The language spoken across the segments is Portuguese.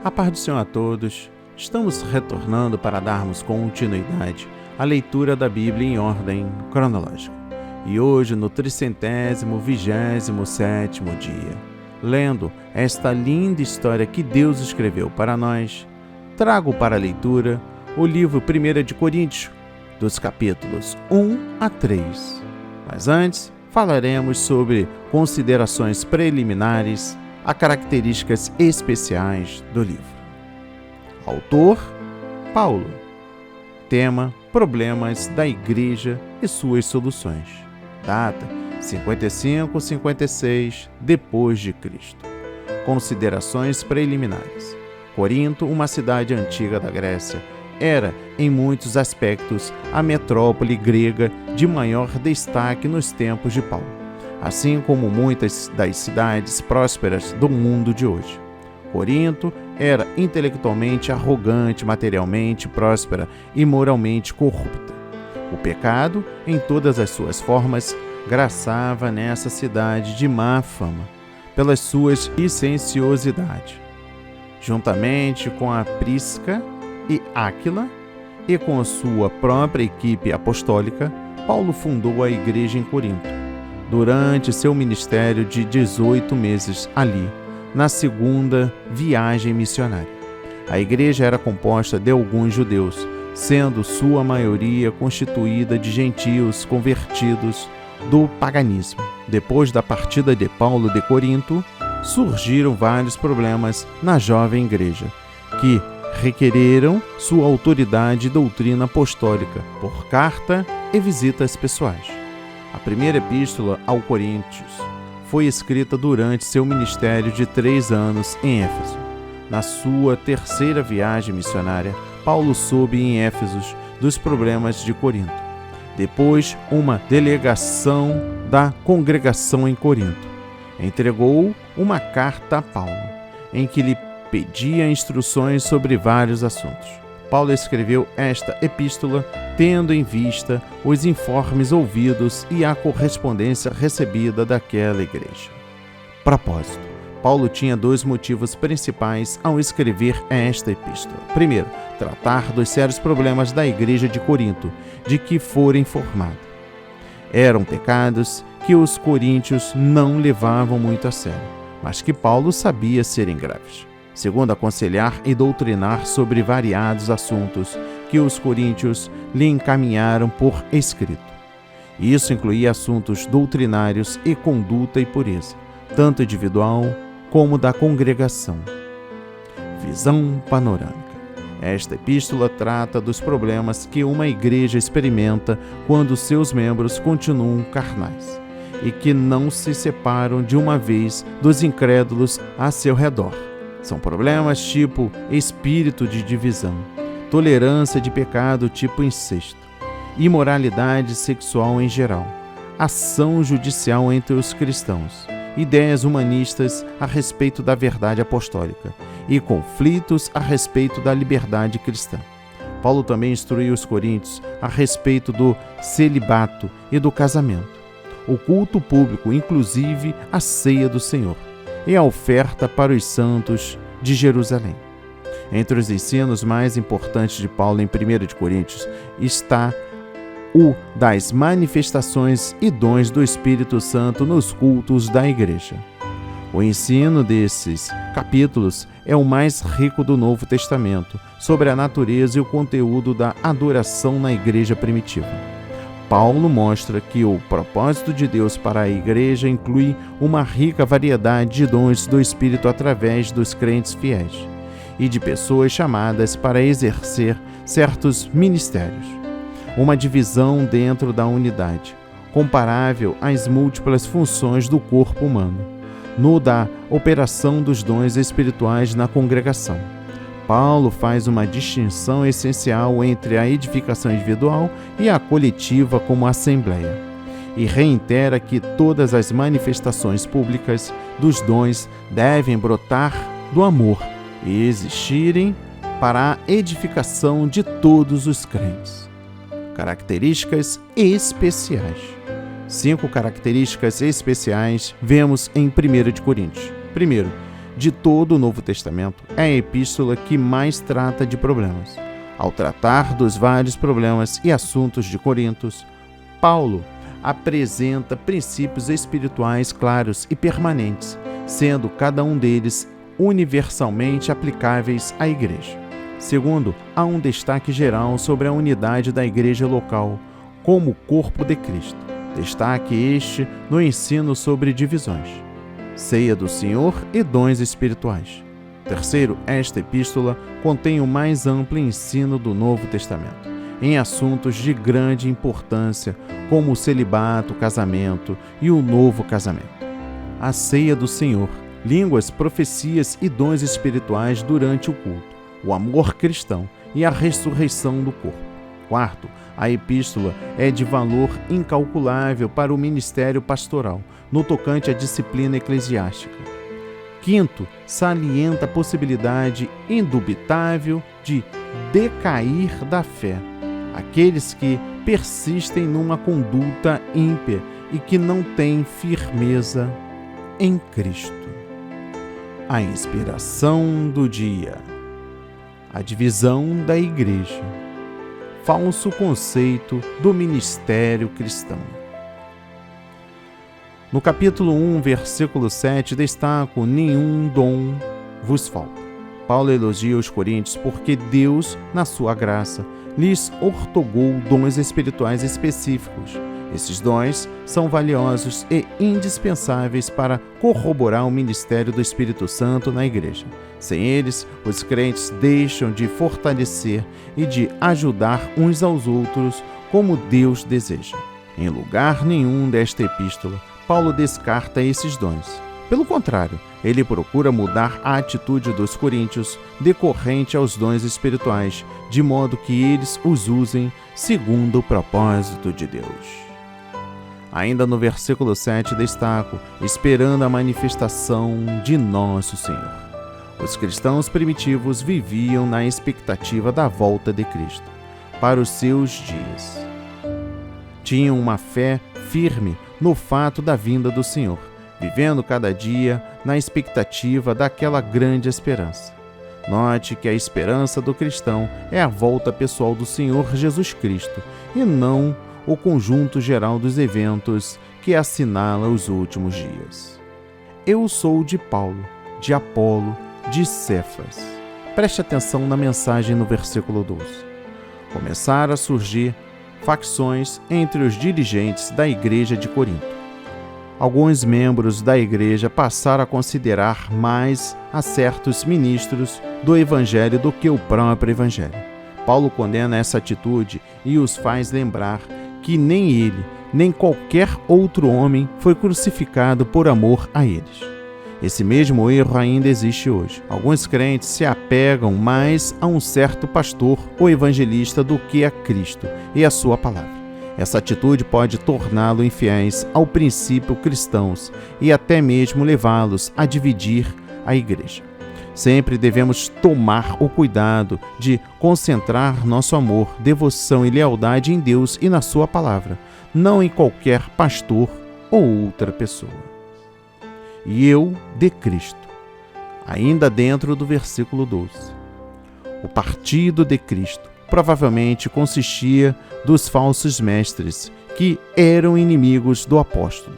A paz do Senhor a todos. Estamos retornando para darmos continuidade à leitura da Bíblia em ordem cronológica. E hoje, no 327º dia, lendo esta linda história que Deus escreveu para nós, trago para a leitura o livro 1 de Coríntios, dos capítulos 1 a 3. Mas antes, falaremos sobre considerações preliminares a características especiais do livro. Autor, Paulo. Tema, problemas da igreja e suas soluções. Data, 55-56 depois de Cristo. Considerações preliminares. Corinto, uma cidade antiga da Grécia, era, em muitos aspectos, a metrópole grega de maior destaque nos tempos de Paulo, assim como muitas das cidades prósperas do mundo de hoje. Corinto era intelectualmente arrogante, materialmente próspera e moralmente corrupta. O pecado, em todas as suas formas, graçava nessa cidade de má fama, pelas suas licenciosidades. Juntamente com a Prisca e Áquila, e com a sua própria equipe apostólica, Paulo fundou a igreja em Corinto, durante seu ministério de 18 meses ali, na segunda viagem missionária. A igreja era composta de alguns judeus, sendo sua maioria constituída de gentios convertidos do paganismo. Depois da partida de Paulo de Corinto, surgiram vários problemas na jovem igreja, que requereram sua autoridade e doutrina apostólica por carta e visitas pessoais. A primeira epístola ao Coríntios foi escrita durante seu ministério de 3 anos em Éfeso. Na sua terceira viagem missionária, Paulo soube em Éfeso dos problemas de Corinto. Depois, uma delegação da congregação em Corinto entregou uma carta a Paulo, em que lhe pedia instruções sobre vários assuntos. Paulo escreveu esta epístola tendo em vista os informes ouvidos e a correspondência recebida daquela igreja. Propósito. Paulo tinha 2 motivos principais ao escrever esta epístola. Primeiro, tratar dos sérios problemas da igreja de Corinto, de que fora informado. Eram pecados que os coríntios não levavam muito a sério, mas que Paulo sabia serem graves. Segundo, aconselhar e doutrinar sobre variados assuntos que os coríntios lhe encaminharam por escrito. Isso incluía assuntos doutrinários e conduta e pureza, tanto individual como da congregação. Visão panorâmica. Esta epístola trata dos problemas que uma igreja experimenta quando seus membros continuam carnais e que não se separam de uma vez dos incrédulos a seu redor. São problemas tipo espírito de divisão, tolerância de pecado tipo incesto, imoralidade sexual em geral, ação judicial entre os cristãos, ideias humanistas a respeito da verdade apostólica e conflitos a respeito da liberdade cristã. Paulo também instruiu os coríntios a respeito do celibato e do casamento, o culto público, inclusive a ceia do Senhor, e a oferta para os santos de Jerusalém. Entre os ensinos mais importantes de Paulo em 1 de Coríntios está o das manifestações e dons do Espírito Santo nos cultos da igreja. O ensino desses capítulos é o mais rico do Novo Testamento sobre a natureza e o conteúdo da adoração na igreja primitiva. Paulo mostra que o propósito de Deus para a igreja inclui uma rica variedade de dons do Espírito através dos crentes fiéis e de pessoas chamadas para exercer certos ministérios. Uma divisão dentro da unidade, comparável às múltiplas funções do corpo humano, no da operação dos dons espirituais na congregação. Paulo faz uma distinção essencial entre a edificação individual e a coletiva como assembleia, e reitera que todas as manifestações públicas dos dons devem brotar do amor e existirem para a edificação de todos os crentes. Características especiais. 5 características especiais vemos em 1 de Coríntios. Primeiro, de todo o Novo Testamento, é a epístola que mais trata de problemas. Ao tratar dos vários problemas e assuntos de Coríntios, Paulo apresenta princípios espirituais claros e permanentes, sendo cada um deles universalmente aplicáveis à igreja. Segundo, há um destaque geral sobre a unidade da igreja local, como corpo de Cristo. Destaque este no ensino sobre divisões, ceia do Senhor e dons espirituais. Terceiro, esta epístola contém o mais amplo ensino do Novo Testamento, em assuntos de grande importância, como o celibato, o casamento e o novo casamento. A ceia do Senhor, línguas, profecias e dons espirituais durante o culto, o amor cristão e a ressurreição do corpo. Quarto, a epístola é de valor incalculável para o ministério pastoral, no tocante à disciplina eclesiástica. Quinto, salienta a possibilidade indubitável de decair da fé. Aqueles que persistem numa conduta ímpia e que não têm firmeza em Cristo. A inspiração do dia. A divisão da igreja. Falso conceito do ministério cristão. No capítulo 1, versículo 7, destaco: nenhum dom vos falta. Paulo elogia os coríntios porque Deus, na sua graça, lhes outorgou dons espirituais específicos. Esses dons são valiosos e indispensáveis para corroborar o ministério do Espírito Santo na igreja. Sem eles, os crentes deixam de fortalecer e de ajudar uns aos outros como Deus deseja. Em lugar nenhum desta epístola, Paulo descarta esses dons. Pelo contrário, ele procura mudar a atitude dos coríntios decorrente aos dons espirituais, de modo que eles os usem segundo o propósito de Deus. Ainda no versículo 7 destaco: esperando a manifestação de nosso Senhor. Os cristãos primitivos viviam na expectativa da volta de Cristo para os seus dias. Tinham uma fé firme no fato da vinda do Senhor, vivendo cada dia na expectativa daquela grande esperança. Note que a esperança do cristão é a volta pessoal do Senhor Jesus Cristo e não o conjunto geral dos eventos que assinala os últimos dias. Eu sou de Paulo, de Apolo, de Cefas. Preste atenção na mensagem no versículo 12. Começaram a surgir facções entre os dirigentes da igreja de Corinto. Alguns membros da igreja passaram a considerar mais a certos ministros do evangelho do que o próprio evangelho. Paulo condena essa atitude e os faz lembrar que nem ele, nem qualquer outro homem foi crucificado por amor a eles. Esse mesmo erro ainda existe hoje. Alguns crentes se apegam mais a um certo pastor ou evangelista do que a Cristo e a sua palavra. Essa atitude pode torná-los infiéis ao princípio cristãos e até mesmo levá-los a dividir a igreja. Sempre devemos tomar o cuidado de concentrar nosso amor, devoção e lealdade em Deus e na sua palavra, não em qualquer pastor ou outra pessoa. E eu de Cristo. Ainda dentro do versículo 12. O partido de Cristo provavelmente consistia dos falsos mestres que eram inimigos do apóstolo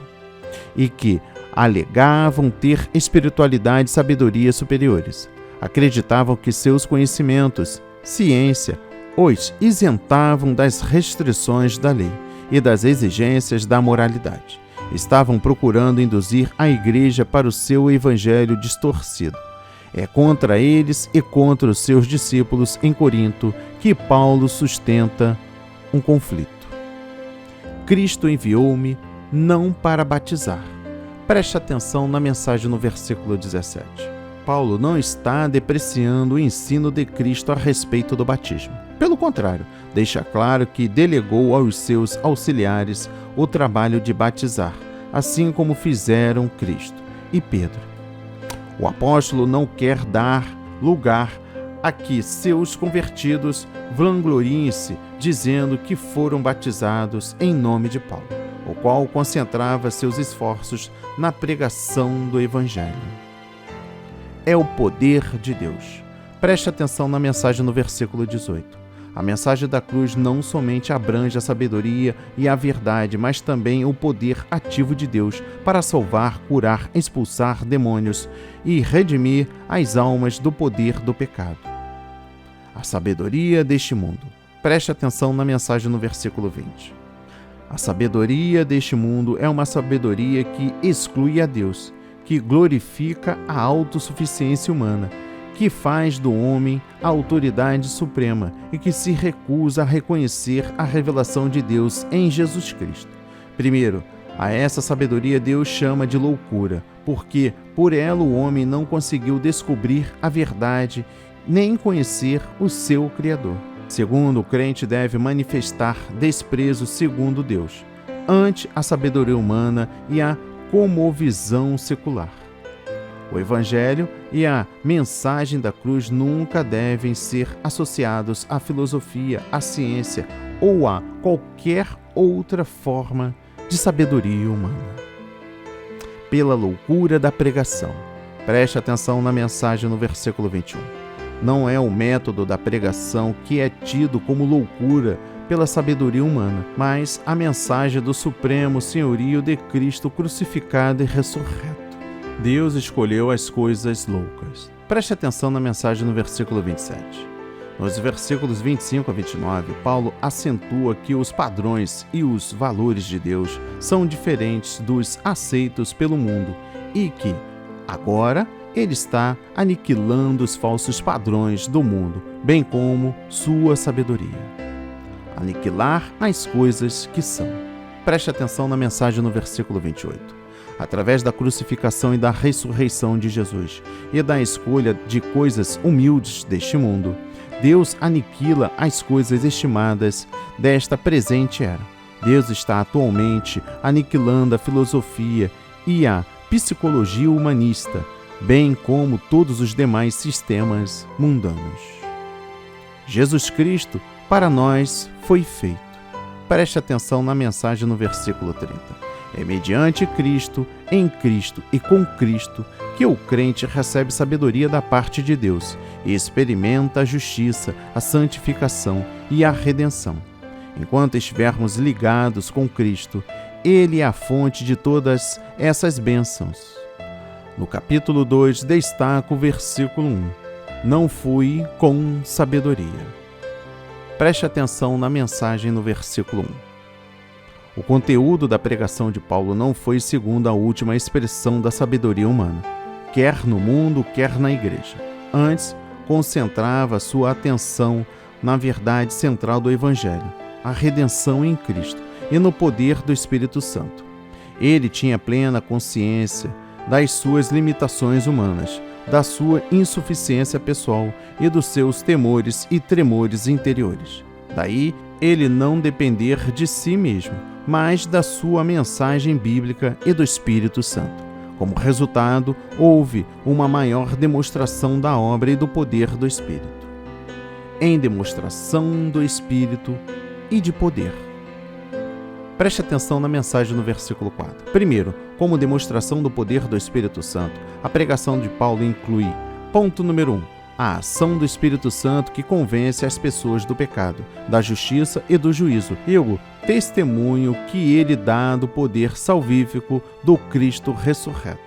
e que alegavam ter espiritualidade e sabedoria superiores. Acreditavam que seus conhecimentos, ciência, os isentavam das restrições da lei e das exigências da moralidade. Estavam procurando induzir a igreja para o seu evangelho distorcido. É contra eles e contra os seus discípulos em Corinto que Paulo sustenta um conflito. Cristo enviou-me não para batizar. Preste atenção na mensagem no versículo 17. Paulo não está depreciando o ensino de Cristo a respeito do batismo. Pelo contrário, deixa claro que delegou aos seus auxiliares o trabalho de batizar, assim como fizeram Cristo e Pedro. O apóstolo não quer dar lugar a que seus convertidos vangloriem-se, dizendo que foram batizados em nome de Paulo, o qual concentrava seus esforços na pregação do Evangelho. é o poder de Deus. Preste atenção na mensagem no versículo 18. A mensagem da cruz não somente abrange a sabedoria e a verdade, mas também o poder ativo de Deus para salvar, curar, expulsar demônios e redimir as almas do poder do pecado. A sabedoria deste mundo. Preste atenção na mensagem no versículo 20. A sabedoria deste mundo é uma sabedoria que exclui a Deus, que glorifica a autossuficiência humana, que faz do homem a autoridade suprema e que se recusa a reconhecer a revelação de Deus em Jesus Cristo. Primeiro, a essa sabedoria Deus chama de loucura, porque por ela o homem não conseguiu descobrir a verdade nem conhecer o seu Criador. Segundo, o crente deve manifestar desprezo segundo Deus, ante a sabedoria humana e a cosmovisão secular. O Evangelho e a mensagem da cruz nunca devem ser associados à filosofia, à ciência ou a qualquer outra forma de sabedoria humana. Pela loucura da pregação. Preste atenção na mensagem no versículo 21. Não é o método da pregação que é tido como loucura pela sabedoria humana, mas a mensagem do supremo senhorio de Cristo crucificado e ressurreto. Deus escolheu as coisas loucas. Preste atenção na mensagem no versículo 27. Nos versículos 25 a 29, Paulo acentua que os padrões e os valores de Deus são diferentes dos aceitos pelo mundo e que, agora, ele está aniquilando os falsos padrões do mundo, bem como sua sabedoria. Aniquilar as coisas que são. Preste atenção na mensagem no versículo 28. Através da crucificação e da ressurreição de Jesus e da escolha de coisas humildes deste mundo, Deus aniquila as coisas estimadas desta presente era. Deus está atualmente aniquilando a filosofia e a psicologia humanista, bem como todos os demais sistemas mundanos. Jesus Cristo, para nós, foi feito. Preste atenção na mensagem no versículo 30. É mediante Cristo, em Cristo e com Cristo que o crente recebe sabedoria da parte de Deus e experimenta a justiça, a santificação e a redenção. Enquanto estivermos ligados com Cristo, Ele é a fonte de todas essas bênçãos. No capítulo 2, destaca o versículo 1. Não fui com sabedoria. Preste atenção na mensagem no versículo 1. O conteúdo da pregação de Paulo não foi segundo a última expressão da sabedoria humana, quer no mundo, quer na igreja. Antes, concentrava sua atenção na verdade central do Evangelho, a redenção em Cristo e no poder do Espírito Santo. Ele tinha plena consciência das suas limitações humanas, da sua insuficiência pessoal e dos seus temores e tremores interiores. Daí, ele não depender de si mesmo, mas da sua mensagem bíblica e do Espírito Santo. Como resultado, houve uma maior demonstração da obra e do poder do Espírito. Em demonstração do Espírito e de poder. Preste atenção na mensagem no versículo 4. Primeiro, como demonstração do poder do Espírito Santo, a pregação de Paulo inclui, ponto número 1, a ação do Espírito Santo que convence as pessoas do pecado, da justiça e do juízo, e o testemunho que ele dá do poder salvífico do Cristo ressurreto.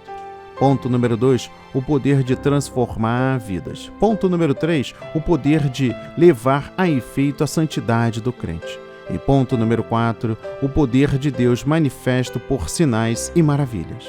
Ponto número 2, o poder de transformar vidas. Ponto número 3, o poder de levar a efeito a santidade do crente. E ponto número 4, o poder de Deus manifesto por sinais e maravilhas.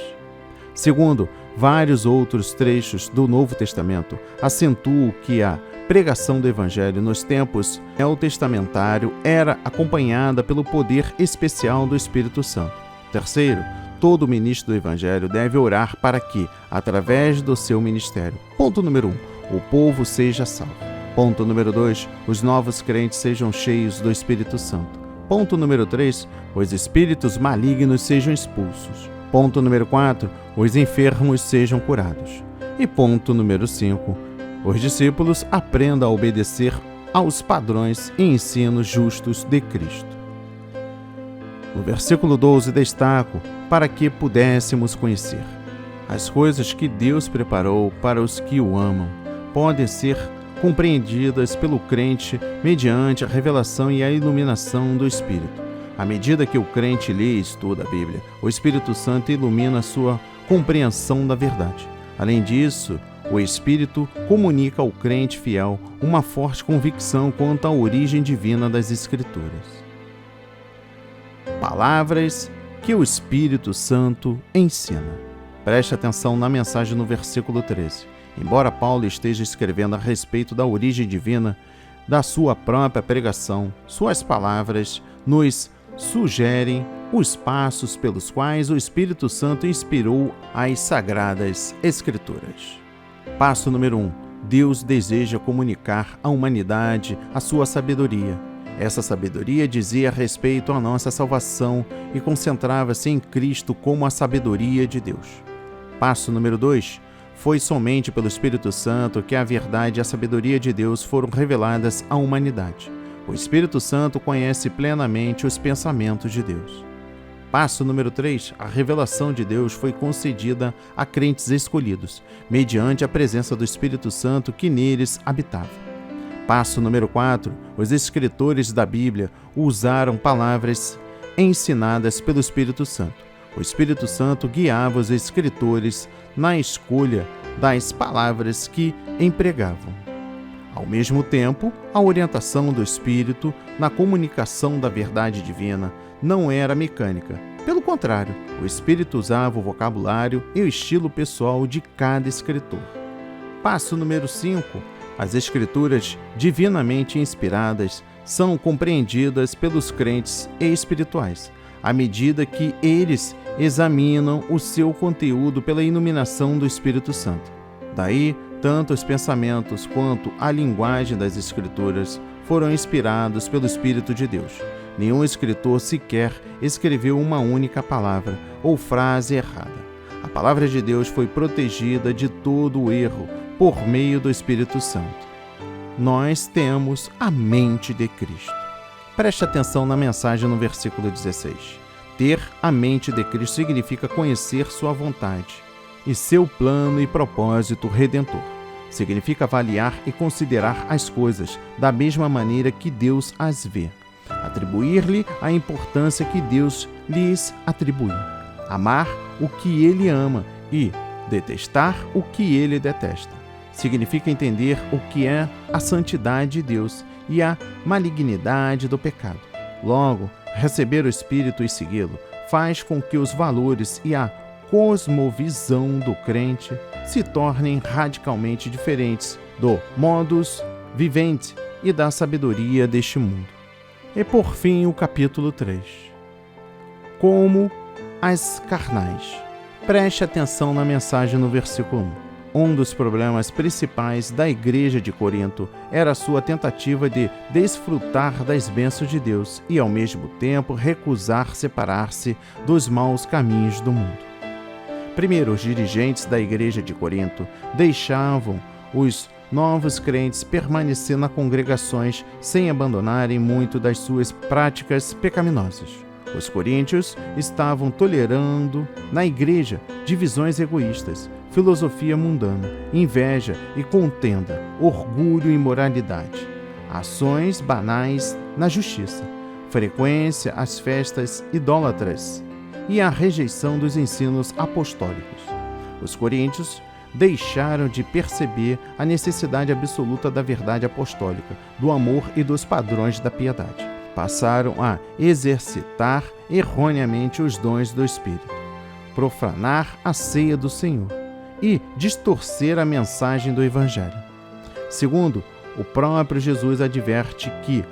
Segundo, vários outros trechos do Novo Testamento acentuam que a pregação do Evangelho nos tempos neotestamentários era acompanhada pelo poder especial do Espírito Santo. Terceiro, todo ministro do Evangelho deve orar para que, através do seu ministério, ponto número 1, o povo seja salvo. Ponto número 2, os novos crentes sejam cheios do Espírito Santo. Ponto número 3, os espíritos malignos sejam expulsos. Ponto número 4, os enfermos sejam curados. E ponto número 5, os discípulos aprendam a obedecer aos padrões e ensinos justos de Cristo. No versículo 12 destaco, para que pudéssemos conhecer. As coisas que Deus preparou para os que o amam podem ser compreendidas pelo crente mediante a revelação e a iluminação do Espírito. À medida que o crente lê e estuda a Bíblia, o Espírito Santo ilumina a sua compreensão da verdade. Além disso, o Espírito comunica ao crente fiel uma forte convicção quanto à origem divina das Escrituras. Palavras que o Espírito Santo ensina. Preste atenção na mensagem no versículo 13. Embora Paulo esteja escrevendo a respeito da origem divina da sua própria pregação, suas palavras nos sugerem os passos pelos quais o Espírito Santo inspirou as Sagradas Escrituras. Passo número 1. Deus deseja comunicar à humanidade a sua sabedoria. Essa sabedoria dizia respeito à nossa salvação e concentrava-se em Cristo como a sabedoria de Deus. Passo número 2. Foi somente pelo Espírito Santo que a verdade e a sabedoria de Deus foram reveladas à humanidade. O Espírito Santo conhece plenamente os pensamentos de Deus. Passo número 3. A revelação de Deus foi concedida a crentes escolhidos, mediante a presença do Espírito Santo que neles habitava. Passo número 4. Os escritores da Bíblia usaram palavras ensinadas pelo Espírito Santo. O Espírito Santo guiava os escritores na escolha das palavras que empregavam. Ao mesmo tempo, a orientação do Espírito na comunicação da verdade divina não era mecânica. Pelo contrário, o Espírito usava o vocabulário e o estilo pessoal de cada escritor. Passo número 5. As Escrituras divinamente inspiradas são compreendidas pelos crentes espirituais, à medida que eles examinam o seu conteúdo pela iluminação do Espírito Santo. Daí, tanto os pensamentos quanto a linguagem das Escrituras foram inspirados pelo Espírito de Deus. Nenhum escritor sequer escreveu uma única palavra ou frase errada. A palavra de Deus foi protegida de todo o erro por meio do Espírito Santo. Nós temos a mente de Cristo. Preste atenção na mensagem no versículo 16. Ter a mente de Cristo significa conhecer sua vontade e seu plano e propósito redentor. Significa avaliar e considerar as coisas da mesma maneira que Deus as vê. Atribuir-lhe a importância que Deus lhes atribuiu. Amar o que Ele ama e detestar o que Ele detesta. Significa entender o que é a santidade de Deus e a malignidade do pecado. Logo, receber o Espírito e segui-lo faz com que os valores e a cosmovisão do crente se tornem radicalmente diferentes do modus vivendi e da sabedoria deste mundo. E por fim, o capítulo 3. Como as carnais. Preste atenção na mensagem no versículo 1. Um dos problemas principais da igreja de Corinto era a sua tentativa de desfrutar das bênçãos de Deus e, ao mesmo tempo, recusar separar-se dos maus caminhos do mundo. Primeiro, os dirigentes da igreja de Corinto deixavam os novos crentes permanecer nas congregações sem abandonarem muito das suas práticas pecaminosas. Os coríntios estavam tolerando na igreja divisões egoístas, filosofia mundana, inveja e contenda, orgulho e imoralidade, ações banais na justiça, frequência às festas idólatras e a rejeição dos ensinos apostólicos. Os coríntios deixaram de perceber a necessidade absoluta da verdade apostólica, do amor e dos padrões da piedade. Passaram a exercitar erroneamente os dons do Espírito, profanar a ceia do Senhor e distorcer a mensagem do Evangelho. Segundo, o próprio Jesus adverte que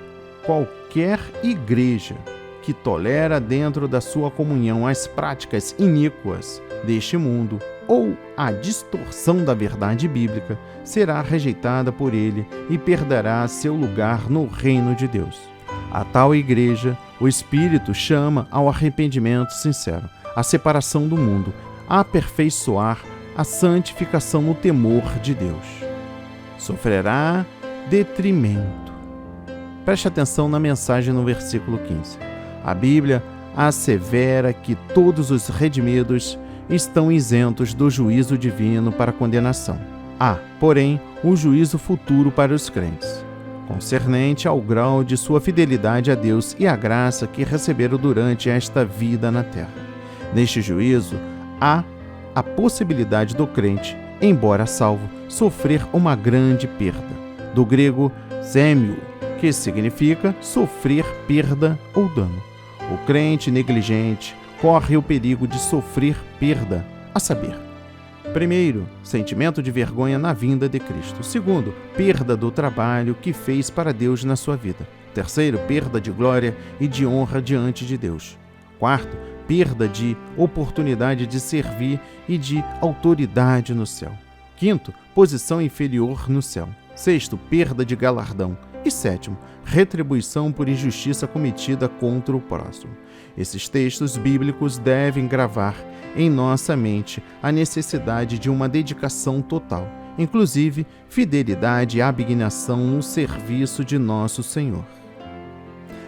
qualquer igreja que tolera dentro da sua comunhão as práticas iníquas deste mundo ou a distorção da verdade bíblica será rejeitada por ele e perderá seu lugar no reino de Deus. A tal igreja, o Espírito chama ao arrependimento sincero, à separação do mundo, a aperfeiçoar a santificação no temor de Deus. Sofrerá detrimento. Preste atenção na mensagem no versículo 15. A Bíblia assevera que todos os redimidos estão isentos do juízo divino para condenação. Há, porém, o juízo futuro para os crentes, concernente ao grau de sua fidelidade a Deus e à graça que receberam durante esta vida na terra. Neste juízo, há a possibilidade do crente, embora salvo, sofrer uma grande perda. Do grego zêmio, que significa sofrer perda ou dano. O crente negligente corre o perigo de sofrer perda, a saber: primeiro, sentimento de vergonha na vinda de Cristo. Segundo, perda do trabalho que fez para Deus na sua vida. Terceiro, perda de glória e de honra diante de Deus. Quarto, perda de oportunidade de servir e de autoridade no céu. Quinto, posição inferior no céu. Sexto, perda de galardão. E sétimo, retribuição por injustiça cometida contra o próximo. Esses textos bíblicos devem gravar em nossa mente a necessidade de uma dedicação total, inclusive fidelidade e abnegação no serviço de nosso Senhor.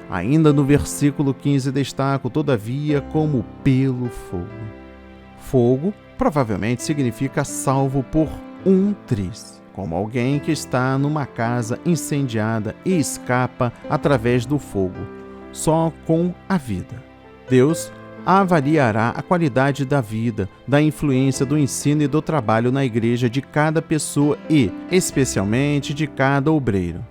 Ainda no versículo 15 destaco, todavia, como pelo fogo. Fogo provavelmente significa salvo por um triz, como alguém que está numa casa incendiada e escapa através do fogo, só com a vida. Deus avaliará a qualidade da vida, da influência do ensino e do trabalho na igreja de cada pessoa e, especialmente, de cada obreiro.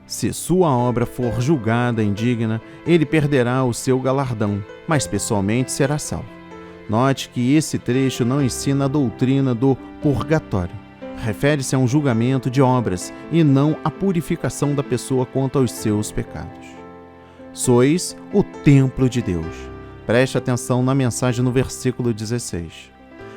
Se sua obra for julgada indigna, ele perderá o seu galardão, mas pessoalmente será salvo. Note que esse trecho não ensina a doutrina do purgatório. Refere-se a um julgamento de obras e não à purificação da pessoa quanto aos seus pecados. Sois o templo de Deus. Preste atenção na mensagem no versículo 16.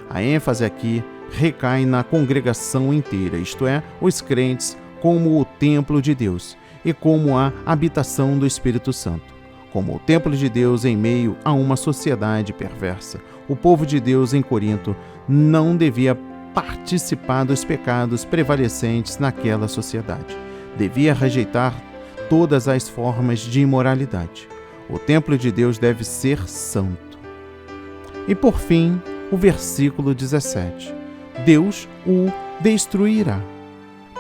A ênfase aqui recai na congregação inteira, isto é, os crentes, como o templo de Deus e como a habitação do Espírito Santo. Como o templo de Deus em meio a uma sociedade perversa, o povo de Deus em Corinto não devia participar dos pecados prevalecentes naquela sociedade. Devia rejeitar todas as formas de imoralidade. O templo de Deus deve ser santo. E por fim, o versículo 17. Deus o destruirá.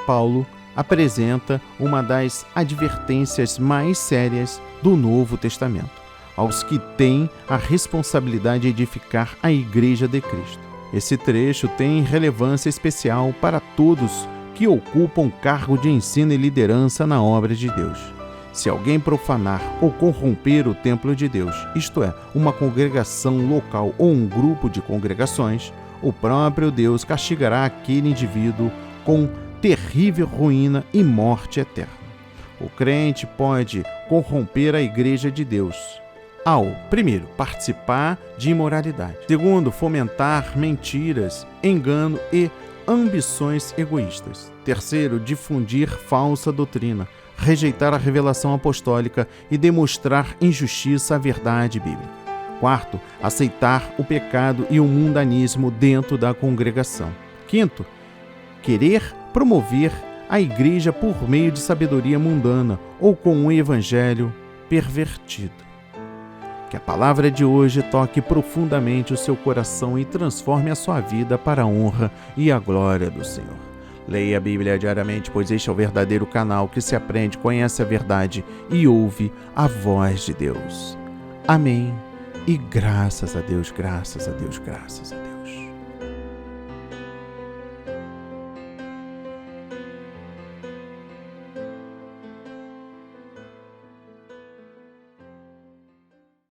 Paulo apresenta uma das advertências mais sérias do Novo Testamento aos que têm a responsabilidade de edificar a Igreja de Cristo. Esse trecho tem relevância especial para todos que ocupam cargo de ensino e liderança na obra de Deus. Se alguém profanar ou corromper o templo de Deus, isto é, uma congregação local ou um grupo de congregações, o próprio Deus castigará aquele indivíduo com terrível ruína e morte eterna. O crente pode corromper a Igreja de Deus ao, primeiro, participar de imoralidade. Segundo, fomentar mentiras, engano e ambições egoístas. Terceiro, difundir falsa doutrina, rejeitar a revelação apostólica e demonstrar injustiça à verdade bíblica. Quarto, aceitar o pecado e o mundanismo dentro da congregação. Quinto, querer promover a igreja por meio de sabedoria mundana ou com um evangelho pervertido. Que a palavra de hoje toque profundamente o seu coração e transforme a sua vida para a honra e a glória do Senhor. Leia a Bíblia diariamente, pois este é o verdadeiro canal que se aprende, conhece a verdade e ouve a voz de Deus. Amém. E graças a Deus, graças a Deus, graças a Deus.